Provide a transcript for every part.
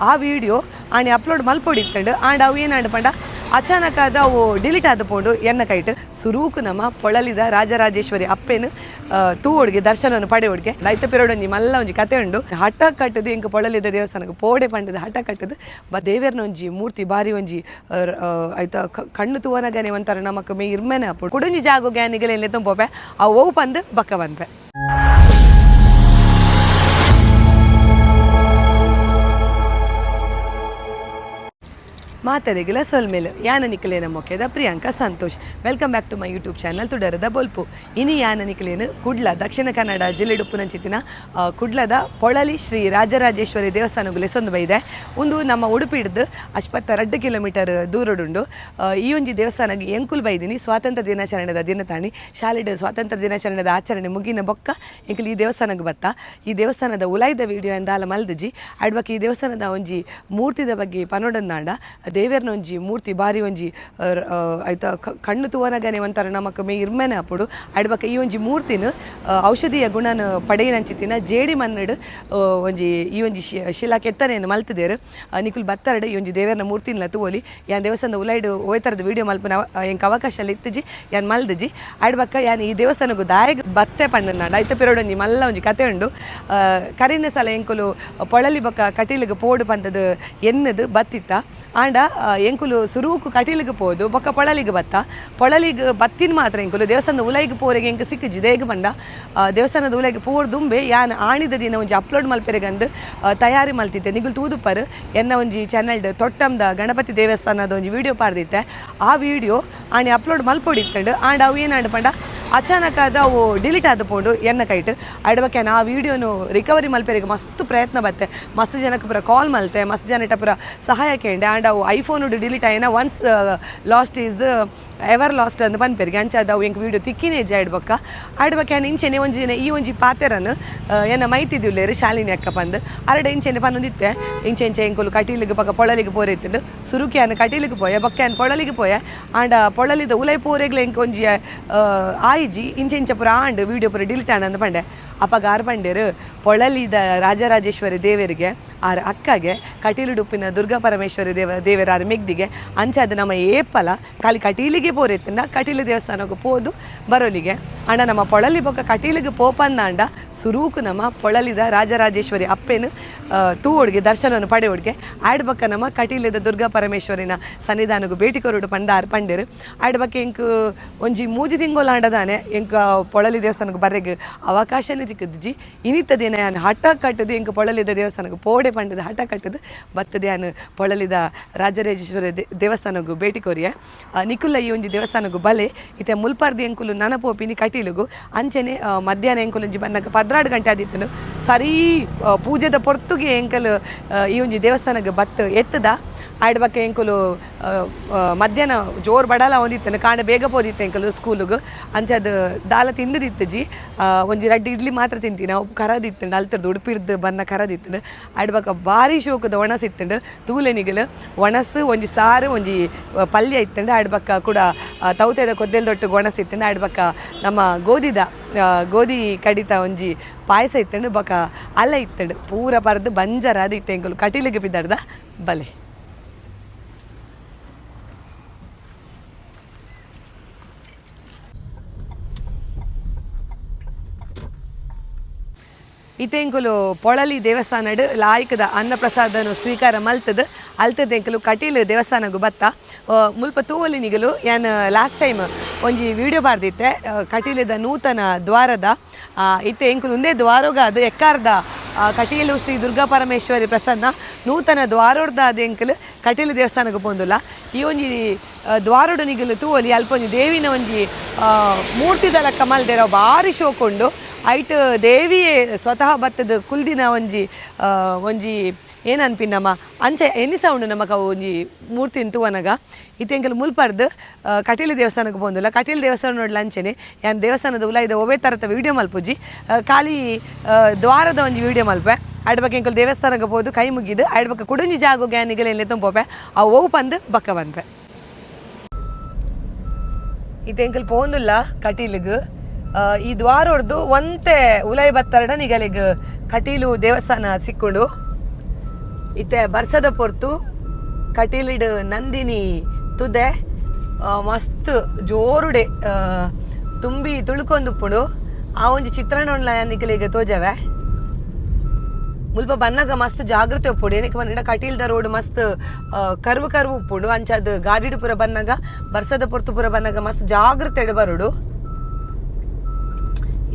ಆ video Aani upload ಮಲ್ಪೊಡಿತ್ತಂಡು and ಅವು ಏನಾಂಡು ಪಂಡ ಅಚಾನಕ್ ಆದ ಅವು ಡಿಲೀಟ್ ಆದುಕೊಂಡು ಎನ್ನ ಕೈಟ್ ಸುರೂಕು ನಮ್ಮ ಪೊಳಲಿದ ರಾಜರಾಜೇಶ್ವರಿ ಅಪ್ಪೇನು ತೂವೊಡ್ಗೆ ದರ್ಶನವನ್ನು ಪಡೆಯೋಡ್ಗೆ ದೈತ ಪಿರೋಡೊಂಜಿ ಮಲ್ಲ ಒಂಜಿ ಕತೆ ಉಂಡು ಹಠ ಕಟ್ಟದು ಇಂಕ ಪೊಳಲಿದ ದೇವಸ್ಥಾನಕ್ಕೆ ಪೋಡೆ ಪಂಡದ ಹಠ ಕಟ್ಟದು ದೇವೇರ್ನ ಒಂಜಿ ಮೂರ್ತಿ ಬಾರಿ ಒಂಜಿ ಐತ ಕಣ್ಣು ತೂವನಗನೆ ಒಂಥರ ನಮಕ್ ಮೇ ಇರ್ಮೇನೆ ಅಪ್ಪು ಕುಡೊಂಜಿ ಜಾಗೋ ಗ್ಯಾನಿಗೆಲ್ಲ ಎಲ್ಲಿ ತುಂಬೋಪೆ ಅವು ಓವು ಪಂದು ಬಕ್ಕ ಬಂದ್ಪೆ ಮಾತರೆಗಿಲ ಸೊಲ್ಮೇಲು ಯಾನ ನಿಕಲೇನ ಮೊಕ್ಕೆದ Priyanka Santosh welcome back to my YouTube channel ತುಡರದ bolpu ಇನಿ ಯಾನ ನಿಕಲೇನು ಕುಡ್ಲ ದಕ್ಷಿಣ ಕನ್ನಡ ಜಿಲ್ಲೆ ಉಪ್ಪುನಂಚಿತ್ತಿನ ಕುಡ್ಲದ ಪೊಳಲಿ ಶ್ರೀ ರಾಜರಾಜೇಶ್ವರಿ ದೇವಸ್ಥಾನಗುಲೆ ಸೊಂದು ಬೈದೆ ಒಂದು ನಮ್ಮ ಉಡುಪಿ ಹಿಡಿದು 52 ಕಿಲೋಮೀಟರ್ ದೂರಡುಂಡು ಈ ಒಂಜಿ ದೇವಸ್ಥಾನಕ್ಕೆ ಎಂಕುಲ್ ಬೈದಿನಿ ಸ್ವಾತಂತ್ರ್ಯ ದಿನಾಚರಣೆದ ದಿನತಾಣಿ ಶಾಲೆಡ್ ಸ್ವಾತಂತ್ರ್ಯ ದಿನಾಚರಣೆದ ಆಚರಣೆ ಮುಗಿನ ಬೊಕ್ಕ ಎಂಕಲ್ ಈ ದೇವಸ್ಥಾನಕ್ಕೆ ಬತ್ತ ಈ ದೇವಸ್ಥಾನದ ಉಲಾಯ್ದ ವಿಡಿಯೋ ಎಂದಾಲ ಮಲ್ದಜಿ ಅಡ್ಬಕ್ಕೆ ಈ ದೇವಸ್ಥಾನದ ಒಂಜಿ ಮೂರ್ತಿದ ಬಗ್ಗೆ ಪನೋಡಂದಾಂಡ ದೇವೇರ್ನ ಒಂಜಿ ಮೂರ್ತಿ ಬಾರಿ ಒಂಜಿ ಐತ ಕಣ್ಣು ತೂವನಗನೆ ಒಂಥರ ನಮಕ್ ಮೇ ಇರ್ಮೇನೆ ಅಪ್ಪುಡು ಅಡ್ಬಕ್ಕ ಈ ಒಂಜಿ ಮೂರ್ತಿನ ಔಷಧೀಯ ಗುಣನ ಪಡೆಯನಂಚಿತ್ತಿನ ಜೇಡಿ ಮನ್ನಡ್ ಒಂಜಿ ಈ ಒಂಜಿ ಶಿಲಾ ಕೆತ್ತನೆಯನ್ನು ಮಲ್ತಿದೇರು ನಿಕುಲ್ ಬತ್ತರಡು ಈ ಒಂಜಿ ದೇವೇರ್ನ ಮೂರ್ತಿನ ತೂವೊಲಿ ಯಾನ್ ದೇವಸ್ಥಾನದ ಉಲೈಡ್ ಹೋಯ್ತರದ ವಿಡಿಯೋ ಮಲ್ಪನ ಎಂಕ್ ಅವಕಾಶ ಎಲ್ಲ ಇತ್ತಜಿ ಯಾನ್ ಮಲ್ದಜಿ ಅಡ್ಬಕ್ಕ ಯಾನ್ ಈ ದೇವಸ್ಥಾನಕ್ಕೂ ದಾಯಗ್ ಬತ್ತೆ ಪಂಡನ ಐತ ಪಿರೋಡೊಂಜಿ ಮಲ್ಲ ಒಂಜಿ ಕತೆ ಉಂಡು ಕರಿನ ಸಲ ಎಂಕುಲು ಪೊಳಲಿ ಬೊಕ್ಕ ಕಟೀಲಿಗೆ ಪೋಡು ಪಂತದ ಎನ್ನದು ಬತ್ತಿತ್ತ ಆಂಡ ಎಂಕುಲು ಸುರೂಕು ಕಟೀಲಿಗೆ ಪೋದು ಬೊಕ್ಕ ಪೊಳಲಿಗೆ ಬತ್ತ ಪೊಳಲಿಗೆ ಬತ್ತಿನ ಮಾತ್ರ ಎಂಕುಲು ದೇವಸ್ಥಾನದ ಉಲೈಗೆ ಪೋರೆಗೆ ಎಂಕ ಸಿಕ್ಕಿಜಿ ದೇಗ ಬಂಡ ದೇವಸ್ಥಾನದ ಉಲೈಗೆ ಪೋರ್ ದುಂಬೆ ಯಾನ್ ಆಣಿದ ದಿನ ಒಂಜಿ ಅಪ್ಲೋಡ್ ಮಲ್ಪೆರೆಗಂದು ತಯಾರಿ ಮಲ್ತಿದ್ದೆ ನಿಗುಲು ತೂದುಪ್ಪರು ಎನ್ನ ಒಂಜಿ ಚಾನಲ್ಡ್ ತೊಟ್ಟಮ್ದ ಗಣಪತಿ ದೇವಸ್ಥಾನದ ಒಂಜಿ ವಿಡಿಯೋ ಪಾರ್ದಿತ್ತೆ ಆ ವಿಡಿಯೋ ಆಣಿ ಅಪ್ಲೋಡ್ ಮಲ್ಪೊಡಿತ್ತಂಡು ಆಂಡ ಅವು ಏನಾಂಡು ಪಂಡ ಅಚಾನಕ್ ಆದ ಅವು ಡಿಲೀಟ್ ಆದುಕೊಂಡು ಎನ್ನ ಕೈಟ್ ಅಡ್ಬಕ್ಕೆ ಆ ವಿಡಿಯೋನು ರಿಕವರಿ ಮಲ್ಪೆರಿಗೆ ಮಸ್ತ್ ಪ್ರಯತ್ನ ಬತ್ತೆ ಮಸ್ತ್ ಜನಕ್ಕೆ ಪೂರ ಕಾಲ್ ಮಲ್ತೆ ಮಸ್ತ್ ಜನ ಪೂರ ಸಹಾಯ ಕೇಂಡೆ ಆ್ಯಂಡ್ ಅವು ಐಫೋನ್ ಡಿಲೀಟ್ ಆಯ್ನ once lost is ever lost ಅಂತ ಪನ್ಪೆರಿಗೆ ಅಂಚಾದ ಅವು ಎಂಕ್ ವಿಡಿಯೋ ತಿಕ್ಕಿನೇಜ್ ಆಡ್ಬಕ್ಕೆ ಇಂಚೆನೆ ಒಂಜಿ ದಿನ ಈ ಒಂಜಿ ಪಾತೆರನ್ನು ಎನ್ನ ಮೈತಿದ್ಯುಲ್ಲೇರು ಶಾಲಿನಿ ಅಕ್ಕ ಬಂದು ಅರಡೆ ಇಂಚೆನೆ ಪನ್ನೊಂದಿತ್ತೆ ಇಂಚೆ ಎಂಕುಲು ಕಟೀಲಿಗೆ ಪಕ್ಕ ಪೊಳಲಿಗೆ ಪೋರೆತ್ತಿಂಡು ಸುರುಕಿ ಅನ್ನ ಕಟೀಲಿಗೆ ಪೋಯ ಬೊಕ್ಕ ಅನ್ನ ಪೊಳಲಿಗೆ ಪೋಯ ಆಂಡ ಪೊಳಲಿದ ಉಲೈ ಪೋರೆಗ್ಲೆ ಎಂಕ್ ಒಂಜಿ ಆಯ್ಜಿ ಇಂಚೆ ಪುರ ಆಂಡ್ ವಿಡಿಯೋ ಪೂರ ಡಿಲೀಟ್ ಆಂಡ್ ಪಂಡೆ ಅಪ್ಪ ಗಾರ್ ಪಂಡೇರು ಪೊಳಲಿದ ರಾಜರಾಜೇಶ್ವರಿ ದೇವರಿಗೆ ಆರ ಅಕ್ಕಗೆ ಕಟೀಲುಡುಪಿನ ದುರ್ಗಾ ಪರಮೇಶ್ವರಿ ದೇವರ ಆರು ಮೆಗ್ದಿಗೆ ಅಂಚಾದ ನಮ್ಮ ಏಪಲ ಖಾಲಿ ಕಟೀಲಿಗೆ ಪೋರೆತ್ತಿನ ಕಟೀಲು ದೇವಸ್ಥಾನಕ್ಕೆ ಪೋದು ಬರೋಲಿಗೆ ಅಣ್ಣ ನಮ್ಮ ಪೊಳಲಿ ಬೊಕ್ಕ ಕಟೀಲಿಗೆ ಪೋಪಂದಾಂಡ ಸುರೂಕು ನಮ್ಮ ಪೊಳಲಿದ ರಾಜರಾಜೇಶ್ವರಿ ಅಪ್ಪೇನು ತೂವೊಡ್ಗೆ ದರ್ಶನವನ್ನು ಪಡೆಯೋಡ್ಗೆ ಆಡ್ಬಕ್ಕ ನಮ್ಮ ಕಟೀಲಿದ ದುರ್ಗಾ ಪರಮೇಶ್ವರಿನ ಸನ್ನಿಧಾನಗೂ ಭೇಟಿ ಕೊರೋಡು ಪಂಡೇರು ಆಡ್ಬಕ್ಕೆ ಎಂಕ್ ಒಂಜಿ ಮೂಜಿ ತಿಂಗೋಲಾಂಡದಾನೆ ಎಂಕ ಪೊಳಲಿ ದೇವಸ್ಥಾನಕ್ಕೆ ಬರ್ರೆಗ್ ಅವಕಾಶನೇ ತಿಕ್ಕದ್ಜಿ ಇನಿತ್ತದೇನ ಯಾನು ಹಠ ಕಟ್ಟದು ಎಂಕ ಪೊಳಲಿದ ದೇವಸ್ಥಾನಕ್ಕೆ ಪೋಡೆ ಪಂಡದ ಹಠ ಕಟ್ಟದು ಬತ್ತದೆ ಯಾನು ಪೊಳಲಿದ ರಾಜರಾಜೇಶ್ವರಿ ದೇವಸ್ಥಾನಕ್ಕೂ ಭೇಟಿ ಕೊರಿಯ ನಿಕುಲ್ಲ ಈ ಒಂಜಿ ದೇವಸ್ಥಾನಕ್ಕೂ ಬಲೆ ಇತ್ತೆ ಮುಲ್ಪಾರ್ದಿ ಎಂಕುಲು ನನಪೋಪಿನಿ ಕಟೀಲಿಗೂ ಅಂಚೆನೆ ಮಧ್ಯಾಹ್ನ ಎಂಕುಲೊಂಜಿ ಬನ್ನಕ್ಕೆ 12 ಗಂಟೆ ಆದಿತ್ತು ಸರಿ ಪೂಜೆದ ಪೊರ್ತುಗೆ ಎಂಕಲು ಈ ಒಂಜಿ ದೇವಸ್ಥಾನಕ್ಕೆ ಬತ್ತು ಎತ್ತದ ಆಡ್ಬಕ್ಕೆ ಎಂಕುಲು ಮಧ್ಯಾಹ್ನ ಜೋರು ಬಡಲ ಒಂದಿತ್ತನು ಕಾಂಡ ಬೇಗ ಪೋದಿತ್ತು ಎಂಕಲು ಸ್ಕೂಲಿಗೆ ಅಂಚದು ದಾಲ ತಿಂದಿತ್ತು ಒಂಜಿ ರಡ್ಡಿ ಇಡ್ಲಿ ಮಾತ್ರ ತಿಂತೀನಿ ಅವು ಕರದಿತ್ತು ಅಲ್ತರ್ದು ಉಡುಪಿಡ್ದು ಬನ್ನ ಕರದಿತ್ತು ಆಡ್ಬಕ್ಕ ಭಾರಿ ಶೋಕದ ಒಣಸಿತ್ತು ತೂಲೆನಿಗಲು ಒಣಸು ಒಂಜಿ ಸಾರು ಒಂಜಿ ಪಲ್ಯ ಇತ್ತಂಡು ಆಡ್ಬಕ್ಕ ಕೂಡ ತೌತೆದ ಕೊದ್ದೆಲ್ದೊಟ್ಟು ಒಣಸಿತ್ತು ಆಡ್ಬಕ್ಕ ನಮ್ಮ ಗೋಧಿ ಕಡಿತ ಒಂಜಿ ಪಾಯಸ ಇತ್ತಂಡು ಬೊಕ್ಕ ಅಲ್ಲ ಇತ್ತಂಡು ಪೂರ ಪರದು ಬಂಜರ ಅದು ಇತ್ತು ಎಂಕಲು ಕಟೀಲಿಗೆ ಬಿದ್ದಾಡ್ದ ಬಲೆ ಇತೆಂಕುಲು ಪೊಳಲಿ ದೇವಸ್ಥಾನಡ್ ಲಾಯ್ಕದ ಅನ್ನಪ್ರಸಾದನು ಸ್ವೀಕಾರ ಮಲ್ತದ ಎಂಕುಲು ಕಟೀಲು ದೇವಸ್ಥಾನಗೂ ಬತ್ತ ಮುಲ್ಪ ತೂವಲಿನಿಗಲು ಯಾನ್ ಲಾಸ್ಟ್ ಟೈಮ್ ಒಂಜಿ ವಿಡಿಯೋ ಪಾರ್ದಿತ್ತೆ ಕಟೀಲದ ನೂತನ ದ್ವಾರದ ಇತ್ತೆ ಎಂಕುಲು ಒಂದೇ ದ್ವಾರೋಗ ಅದು ಎಕ್ಕಾರ್ದ ಕಟೀಲು ಶ್ರೀ ದುರ್ಗಾ ಪರಮೇಶ್ವರಿ ಪ್ರಸನ್ನ ನೂತನ ದ್ವಾರೋಡ್ದ ಅದು ಎಂಕುಲು ಕಟೀಲು ದೇವಸ್ಥಾನಕ್ಕೆ ಪೋಂದುಲ್ಲ ಈ ಒಂಜಿ ದ್ವಾರೋಡು ನಿಗಲು ತೂವಲಿ ಅಲ್ಪ ಒಂಜಿ ದೇವಿನ ಒಂಜಿ ಮೂರ್ತಿದ ಲೆಕ್ಕ ಮಲ್ದೇರ ಭಾರಿ ಶೋಕೊಂಡು ಐಟ್ ದೇವಿಯೇ ಸ್ವತಃ ಬತ್ತದ ಕುಲ್ದಿನ ಒಂಜಿ ಏನನ್ಪಿನ್ನಮ್ಮ ಅಂಚೆ ಎನ್ನಿಸ ಉಂಡು ನಮಕ ಒಂಜಿ ಮೂರ್ತಿ ತೂವನಗ ಇತ್ತೆಂಕಲ್ ಮುಲ್ಪರ್ದು ಕಟೀಲು ದೇವಸ್ಥಾನಕ್ಕೆ ಬಂದಿಲ್ಲ ಕಟೀಲು ದೇವಸ್ಥಾನ ನೋಡ್ಲ ಅಂಚೆನೆ ಯಾನ್ ದೇವಸ್ಥಾನದ ಉಲಾಯ್ದ ಒವೇ ಥರದ ವಿಡಿಯೋ ಮಲ್ಪುಜಿ ಖಾಲಿ ದ್ವಾರದ ಒಂಜಿ ವಿಡಿಯೋ ಮಲ್ಪೆ ಆಡ್ಬಕ್ಕೆ ಎಂಕಲ್ ದೇವಸ್ಥಾನಕ್ಕೆ ಹೋದು ಕೈ ಮುಗಿದು ಆಡ್ಬಕ್ಕೆ ಕುಡುಂಜಿ ಜಾಗೋ ಗ್ಯಾನಿಗೆಲ್ಲ ಎಲ್ಲಿ ತುಂಬೋಪೆ ಆ ಓವು ಪಂದು ಬಕ್ಕ ಬಂದ್ಪೆ ಇತ್ತೆಂಕಲ್ ಪೋಂದುಲ್ಲ ಕಟೀಲಿಗೆ ಈ ದ್ವಾರ ಹೊಡೆದು ಒಂತೆ ಉಲೈ ಬತ್ತರಡ ನಿಗಲಿಗೆ ಕಟೀಲು ದೇವಸ್ಥಾನ ಸಿಕ್ಕೊಂಡು ಇತ್ತೆ ಬರ್ಸದ ಪೊರ್ತು ಕಟೀಲಿಡ್ ನಂದಿನಿ ತುದೆ ಮಸ್ತ್ ಜೋರುಡೆ ತುಂಬಿ ತುಳುಕೊಂದುಪ್ಪುಡು ಆ ಒಂಜಿ ಚಿತ್ರಾನ್ನ ನಿಕಲಿಗೆ ತೋಜವೆ ಮುಲ್ಪ ಬನ್ನಗ ಮಸ್ತ್ ಜಾಗೃತಿ ಉಪ್ಪುಡು ಏನಕ್ಕೆ ಬಂದ ಕಟೀಲ್ದ ರೋಡ್ ಮಸ್ತ್ ಕರ್ವು ಉಪ್ಪುಡು ಅಂಚದ ಗಾಡಿಡು ಪೂರ ಬನ್ನಗ ಬರ್ಸದ ಪೊರ್ತು ಪೂರ ಬನ್ನಗ ಮಸ್ತ್ ಜಾಗೃತಿ ಎಡು ಬರುಡು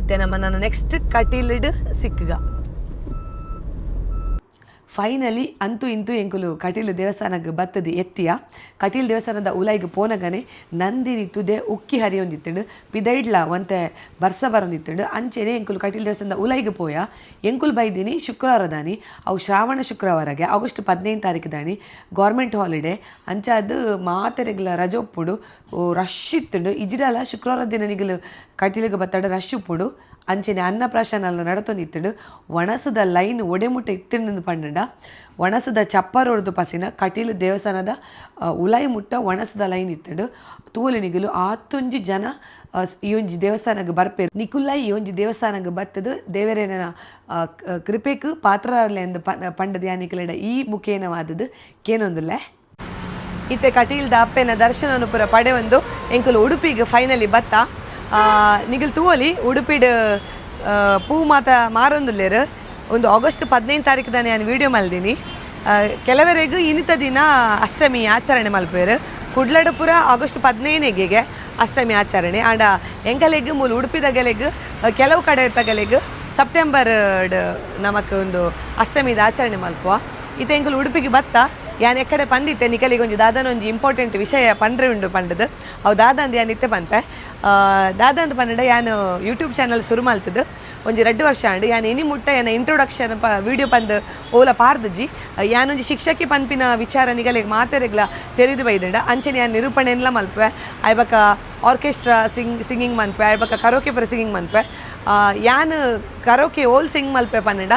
ಇತ್ತೆ ನಾನು ನೆಕ್ಸ್ಟ್ ಕಟೀಲಿಡ್ ಸಿಕ್ಕಗ ಫೈನಲಿ ಅಂತೂ ಇಂತೂ ಎಂಕುಲು ಕಟೀಲ್ ದೇವಸ್ಥಾನಕ್ಕೆ ಬತ್ತದು ಎತ್ತಿಯ ಕಟೀಲ್ ದೇವಸ್ಥಾನದ ಉಲಾಯಿಗೆ ಪೋನಗನೆ ನಂದಿನಿ ತುದೆ ಉಕ್ಕಿ ಹರಿಯೊಂದಿತ್ತುಂಡು ಪಿದೈಡ್ಲ ಒಂತೆ ಬರ್ಸ ಬರೊಂದಿತ್ತುಂಡು ಅಂಚೆನೆ ಎಂಕುಲು ಕಟೀಲ್ ದೇವಸ್ಥಾನದ ಉಲಾಯಿಗೆ ಪೋಯ ಎಂಕುಲು ಬೈದಿನಿ ಶುಕ್ರವಾರ ದಾನಿ ಅವು ಶ್ರಾವಣ ಶುಕ್ರವಾರಗೆ ಆಗಸ್ಟ್ 15 ತಾರೀಕು ದಾನಿ ಗೌರ್ಮೆಂಟ್ ಹಾಲಿಡೇ ಅಂಚಾದು ಮಾತೆರೆಗ್ಲ ರಜೆ ಉಪ್ಪುಡು ರಶ್ ಇತ್ತುಂಡು ಇಜಿಡಲ ಶುಕ್ರವಾರ ದಿನ ನಿಗಲು ಕಟೀಲಿಗೆ ಬತ್ತಾಡ ರಶ್ ಉಪ್ಪುಡು ಅಂಚೆನೆ ಅನ್ನಪ್ರಾಶನ ಎಲ್ಲ ನಡತೊಂದಿತ್ತುಂಡು ಒಣಸದ ಲೈನ್ ಒಡೆಮುಟ್ಟ ಇತ್ತಿಂಡು ಪಂಡ ಒಣಸದ ಚಪ್ಪರ್ ಹೊಡೆದು ಪಸಿನ ಕಟೀಲ್ ದೇವಸ್ಥಾನದ ಉಲಾಯಿ ಮುಟ್ಟ ಒಣಸದ ಲೈನ್ ಇತ್ತುಂಡು ತೂಲು ನಿಗಲು ಆತೊಂಜಿ ಜನ ಈ ಒಂಜಿ ದೇವಸ್ಥಾನಕ್ಕೆ ಬರ್ಪೇರು ನಿಕುಲ್ಲ ಈ ಒಂಜಿ ದೇವಸ್ಥಾನಕ್ಕೆ ಬತ್ತದು ದೇವರೇನ ಕೃಪೆಕ್ ಪಾತ್ರರಲೆ ಎಂದು ಪಂಡದ ಯಾನಿಕಲೆಡ ಈ ಮುಖೇನವಾದದ್ದು ಕೇನೊಂದುಲ್ಲೆ ಇತ್ತೆ ಕಟೀಲ್ದ ಅಪ್ಪೆನ ದರ್ಶನವನ್ನು ಪೂರ ಪಡೆ ಒಂದು ಎಂಕುಲು ಉಡುಪಿಗೆ ಫೈನಲಿ ಬತ್ತ ನಿಗಲ್ ತೂವಲಿ ಉಡುಪಿಡ್ ಪೂ ಮಾತ ಮಾರೊಂದುಲ್ಲೇರು ಒಂದು ಆಗಸ್ಟ್ 15 ತಾರೀಕು ನಾನು ವಿಡಿಯೋ ಮಲ್ದೀನಿ ಕೆಲವರೆಗೂ ಇನ್ನಿತ ದಿನ ಅಷ್ಟಮಿ ಆಚರಣೆ ಮಲ್ಪೇರು ಕುಡ್ಲಡ ಪೂರ ಆಗಸ್ಟ್ 15ಗೆ ಅಷ್ಟಮಿ ಆಚರಣೆ ಆಂಡ ಎಂಕಲೆಗ್ ಮೂಲ ಉಡುಪಿದಗಲೆಗ್ ಕೆಲವು ಕಡೆ ತಗಲೆಗ್ ಸೆಪ್ಟೆಂಬರ್ ನಮಕ್ ಒಂದು ಅಷ್ಟಮಿದ ಆಚರಣೆ ಮಲ್ಪುವ ಇತ್ತೆ ಎಂಕುಲು ಉಡುಪಿಗೆ ಬತ್ತ ಯಾನ್ ಎಕ್ಕಡೆ ಪಂದಿತ್ತೆ ನಿಕಲಿಗೆ ಒಂಜಿ ದಾದನ ಒಂಜಿ ಇಂಪಾರ್ಟೆಂಟ್ ವಿಷಯ ಪಂಡ್ರೆ ಉಂಡು ಪಂಡದು ಅವು ದಾದಂದು ಯಾನ್ ಇತ್ತೆ ಪಂತೆ ದಾದಂದು ಪಂಡ ಯಾನು ಯೂಟ್ಯೂಬ್ ಚಾನಲ್ ಶುರು ಮಲ್ತದ್ದು ಒಂಜಿ 2 ವರ್ಷ ಆಂಡು ಯಾನ್ ಇನಿ ಮುಟ್ಟ ಯಾನ ಇಂಟ್ರೊಡಕ್ಷನ್ ವಿಡಿಯೋ ಪಂದು ಓಲ ಪಾರ್ದಜಿ ಯಾನೊಂಜಿ ಶಿಕ್ಷಕಿ ಪನ್ಪಿನ ವಿಚಾರ ನಿಗಲಿಗೆ ಮಾತೆರೆಗ್ಲ ತೆರೆದು ಬೈದಂಡ ಅಂಚೆನೆ ಯಾನ್ ನಿರೂಪಣೆ ಎಲ್ಲ ಮಲ್ಪೆ ಆಯ್ಬಕ ಆರ್ಕೆಸ್ಟ್ರಾ ಸಿಂಗಿಂಗ್ ಮನ್ಪೆ ಆಯ್ಬಕ ಕರೋಕೆ ಪರ ಸಿಂಗಿಂಗ್ ಮನ್ಪೆ ಯಾನ್ ಕರೋಕೆ ಓಲ್ ಸಿಂಗ್ ಮಲ್ಪೆ ಪನ್ನಡ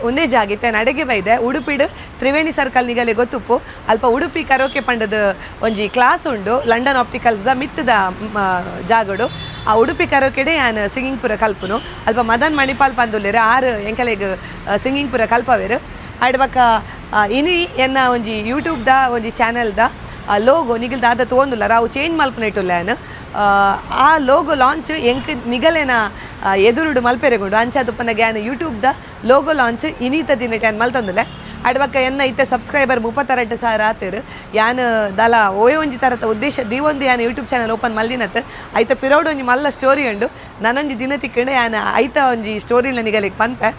ಒಂದೇ ಜಾಗಿತ್ತೆ ನಡೆಗೆ ಬೈದೆ ಉಡುಪಿಡ್ ತ್ರಿವೇಣಿ ಸರ್ಕಲ್ ನಿಗಲೆ ಗೊತ್ತುಪ್ಪು ಅಲ್ಪ ಉಡುಪಿ ಕರೋಕೆ ಪಂಡದ ಒಂಜಿ ಕ್ಲಾಸ್ ಉಂಡು ಲಂಡನ್ ಆಪ್ಟಿಕಲ್ಸ್ದ ಮಿತ್ತದ ಜಾಗಡು ಆ ಉಡುಪಿ ಕರೋಕೆಡೆ ಯಾನ್ ಸಿಂಗಿಂಗ್ ಪೂರ ಕಲ್ಪುನು ಅಲ್ಪ ಮದನ್ ಮಣಿಪಾಲ್ ಪಂದುಲ್ಲೇರು 6 ಎಂಕಲೆಗ್ ಸಿಂಗಿಂಗ್ ಪೂರ ಕಲ್ಪವೇರು ಆಡ್ಬಕ ಇನಿ ಎನ್ನ ಒಂಜಿ ಯೂಟ್ಯೂಬ್ದ ಒಂಜಿ ಚಾನಲ್ದ ಲೋಗೋ ನಿಗಲ್ ದಾದ ತೋಂದುಲ್ಲ ರಾವು ಚೇಂಜ್ ಮಲ್ಪನೇಟುಲ್ಲಾನು ಆ ಲೋಗೋ ಲಾಂಚ್ ಎಂಕ್ ನಿಗಲೇನ ಎದುರುಡು ಮಲ್ಪೆರೆಗೊಂಡು ಅಂಚಾದುಪ್ಪನ ಗ್ಯಾನ್ ಯೂಟ್ಯೂಬ್ದ ಲೋಗೋ ಲಾಂಚ್ ಇನ್ನೀತ ದಿನ ಟ್ಯಾನ್ ಮಲ್ತೊಂದುಲೆ ಅಡ್ಬಕ್ಕ ಎನ್ನ ಇತ್ತೆ ಸಬ್ಸ್ಕ್ರೈಬರ್ 32,000 ಆತೇರು ಯಾನ್ ದಲ ಓಯೋ ಒಂಜಿ ತರತ ಉದ್ದೇಶ ದೀವೊಂದು ಯಾನ್ ಯೂಟ್ಯೂಬ್ ಚಾನಲ್ ಓಪನ್ ಮಲ್ದಿನತ್ ಐತ ಪಿರೌಡ್ ಒಂಜಿ ಮಲ್ಲ ಸ್ಟೋರಿ ಉಂಡು ನನೊಂಜಿ ದಿನ ತಿಕ್ಕಂಡು ಯಾನ್ ಐತ ಒಂಜಿ ಸ್ಟೋರಿಲ ನಿಗಲಿಗೆ ಪಂತೆ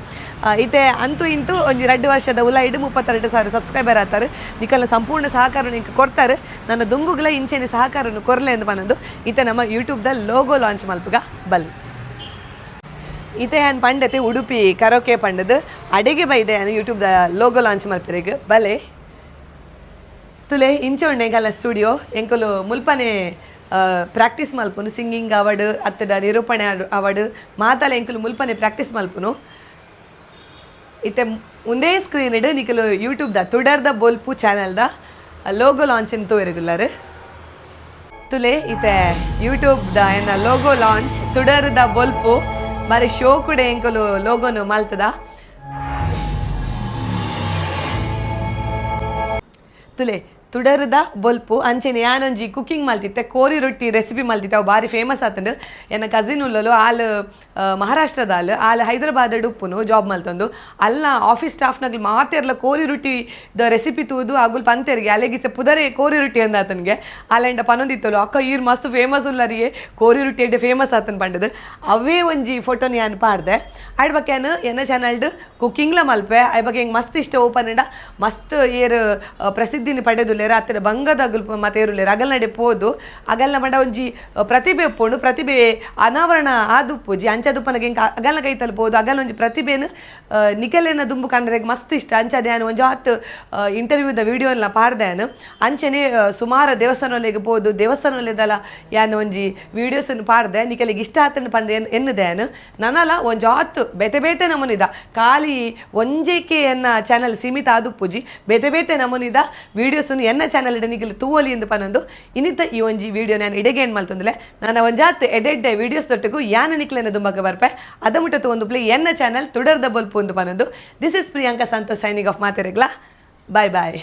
ಇತ್ತೆ ಅಂತೂ ಇಂತೂ ಒಂಜಿ 2 ವರ್ಷದ ಉಲಾಯಿಡು 32,000 ಸಬ್ಸ್ಕ್ರೈಬರ್ ಆತಾರೆ ನಿಕಲ್ನ ಸಂಪೂರ್ಣ ಸಹಕಾರ ನಿಂಗೆ ಕೊಡ್ತಾರೆ ನನ್ನ ದುಂಬುಗಳ ಇಂಚೆನೆ ಸಹಕಾರವನ್ನು ಕೊರಲೆ ಎಂದು ಬಂದು ಇತ್ತೆ ನಮ್ಮ ಯೂಟ್ಯೂಬ್ದ ಲೋಗೋ ಲಾಂಚ್ ಮಲ್ಪುಗ ಬಲ್ಲಿ ಇತ್ತೆ ಯಾನ್ ಪಂಡತೆ ಉಡುಪಿ ಕರೋಕೆ ಪಂಡದು ಅಡೆಗೆ ಬೈದೆ ಯಾನು ಯೂಟ್ಯೂಬ್ದ ಲೋಗೋ ಲಾಂಚ್ ಮಲ್ಪರೆಗ್ ಬಲೆ ತುಲೆ ಇಂಚೆ ಉಂಡೆ ಎಂಕಲ್ನ ಸ್ಟುಡಿಯೋ ಎಂಕುಲು ಮುಲ್ಪನೆ ಪ್ರಾಕ್ಟೀಸ್ ಮಲ್ಪುನು ಸಿಂಗಿಂಗ್ ಅವಾರ್ಡ್ ಅತ್ತಡ ನಿರೂಪಣೆ ಅವಾರ್ಡ್ ಮಾತಲ ಎಂಕುಲು ಮುಲ್ಪನೆ ಪ್ರಾಕ್ಟೀಸ್ ಮಲ್ಪುನು ಇತ್ತೆ ಒಂದೇ ಸ್ಕ್ರೀನ್ ಇಡು ನಿಕಲು ಯೂಟ್ಯೂಬ್ದ ತುಡರ್ದ bolpu ಚಾನಲ್ದ ಲೋಗೋ ಲಾಂಚ್ ಅಂತ ತೋರಿಗುಲ್ಲಾರು ತುಲೆ ಇತ್ತೆ ಯೂಟ್ಯೂಬ್ದ ಎನ್ನ ಲೋಗೋ ಲಾಂಚ್ ತುಡರ್ದ bolpu ಬಾರಿ ಶೋ ಕೂಡ ಎಂಕಲು ಲೋಗೋನು ಮಲ್ತದ ತುಲೆ ತುಡರ್ದ bolpu ಅಂಚೆನೆ ಯಾನೊಂಜಿ ಕುಕಿಂಗ್ ಮಲ್ತಿತ್ತೆ ಕೋರಿ ರೊಟ್ಟಿ ರೆಸಿಪಿ ಮಲ್ತಿತ್ತೆ ಅವು ಭಾರಿ ಫೇಮಸ್ ಆತಂಡು ಎನ್ನ ಕಸಿನ್ ಉಲ್ಲಲು ಆಲ್ ಮಹಾರಾಷ್ಟ್ರದ ಆಲ್ ಹೈದರಾಬಾದ್ ಉಪ್ಪುನು ಜಾಬ್ ಮಲ್ತೊಂದು ಅಲ್ಲ ಆಫೀಸ್ ಸ್ಟಾಫ್ನಾಗ್ಲಿ ಮಾತೆರ್ಲ ಕೋರಿ ರೊಟ್ಟಿದ ರೆಸಿಪಿ ತೂದು ಆಗುಲ್ ಪಂತೆರ್ಗೆ ಅಲೆಗಿಸ ಪುದರೆ ಕೋರಿ ರೊಟ್ಟಿ ಅಂದ ಆತನ್ಗೆ ಆಲೆಂಡ ಪನೊಂದಿತ್ತಲು ಅಕ್ಕ ಈರ್ ಮಸ್ತ್ ಫೇಮಸ್ ಉಲ್ಲರಿಗೆ ಕೋರಿ ರೊಟ್ಟಿ ಎಡ್ಡೆ ಫೇಮಸ್ ಆತನ್ ಪಂಡದು ಅವೇ ಒಂಜಿ ಫೋಟೋನ ಯಾನ್ ಪಾಡ್ದೆ ಆಡ್ಬಕ್ ಯಾನು ಎನ್ನ ಚಾನಲ್ಡ್ ಕುಕಿಂಗ್ಲ ಮಲ್ಪೆ ಆಯ್ಬಕ್ ಹೆಂಗೆ ಮಸ್ತ್ ಇಷ್ಟ ಓಪನ್ ಇಡ ಮಸ್ತ್ ಏರ್ ಪ್ರಸಿದ್ಧಿನಿ ಪಡೆದು ಹತ್ತಿರ ಬಂಗದ ಮತ್ತೆ ಏರುಲೇರು ಅಗಲ್ ನಡೆ ಪೋದು ಅಗಲ್ನ ಮಡ ಒಂಜಿ ಪ್ರತಿಭೆ ಉಪ್ಪುಂಡು ಪ್ರತಿಭೆ ಅನಾವರಣ ಆದುಪ್ಪುಜಿ ಅಂಚದುಪ್ಪನಗೆ ಅಗಲ್ನ ಕೈ ತಲುಪೋದು ಅಗಲ್ ಒಂಜಿ ಪ್ರತಿಭೆನು ನಿಕಲೇನ ದುಂಬು ಕಂಡ್ರೆಗೆ ಮಸ್ತ್ ಇಷ್ಟ ಅಂಚದೆ ನಾನು ಒಂಜಿ ಹತ್ತು ಇಂಟರ್ವ್ಯೂದ ವಿಡಿಯೋ ಎಲ್ಲ ಪಾಡ್ದೇನು ಅಂಚನೆ ಸುಮಾರು ದೇವಸ್ಥಾನಗಳಿಗೆ ಪೋದು ದೇವಸ್ಥಾನದಲ್ಲ ಯಾನು ಒಂಜಿ ವಿಡಿಯೋಸನ್ನು ಪಾಡ್ದೆ ನಿಕಲಿಗೆ ಇಷ್ಟ ಆತನ ಪಂದ ಎನ್ನದೇನು ನನಲ ಒಂಜಿ ಹತ್ತು ಬೇತೆ ಬೇತೆ ನಮೂನಿದ ಖಾಲಿ ಒಂಜೇಕೆ ಎನ್ನ ಚಾನಲ್ ಸೀಮಿತ ಆದುಪ್ಪುಜಿ ಬೇತೆ ಬೇತೆ ನಮೂನಿದ ವಿಡಿಯೋಸನ್ನು ಎನ್ನ ಚಾನಲ್ ನಿಖಿಲ್ ತೂವಲಿ ಎಂದು ಪನೊಂದು ಇನ್ನಿತ ಈ ಒಂಜಿ ವಿಡಿಯೋ ನಾನು ಇಡೆಗೆ ಏನು ಮಲ್ತಂದ್ರೆ ನಾನು ಒಂಜಾತ್ ಎಡೆಡ್ಡೆ ವೀಡಿಯೋಸ್ ತೊಟ್ಟಿಗೂ ಯಾನ ನಿಖಿಲೇನ ದುಂಬಕ್ಕೆ ಬರ್ಪೆ ಅದ ಮುಟ್ಟತ್ತು ಒಂದು ಪ್ಲೇ ಎನ್ನ ಚಾನಲ್ ತುಡರ್ದ ಬೊಲ್ಪು ಒಂದು ಪನೊಂದು this is Priyanka Santosh signing off ಮಾತೆರೆಗ್ಲಾ ಬಾಯ್ ಬಾಯ್.